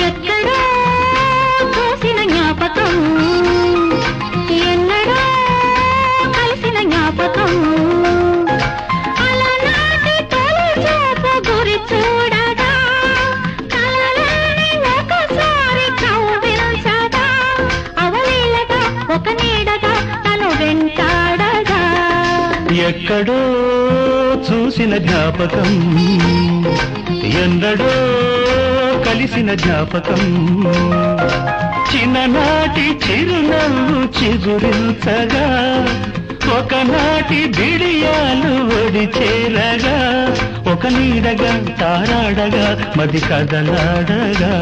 ఎక్కడో చూసిన జ్ఞాపకం, ఎన్నడో కలిసిన జ్ఞాపకం, అలనాటి తొలి చూపు గురి చూడగా కలలోని ఒకసారి కవ్వించగా అవలీలగా ఒక నీడగా తను వెంటాడగా. ఎక్కడో చూసిన జ్ఞాపకం, ఎన్నడో కలిసిన జ్ఞాపకం, చిన్ననాటి చిరునవ్వు చిగురించగా ఒకనాటి బిడియాలు ఒడి చేరగా ఒక నీడగా తారాడగా మది కదలాడగా.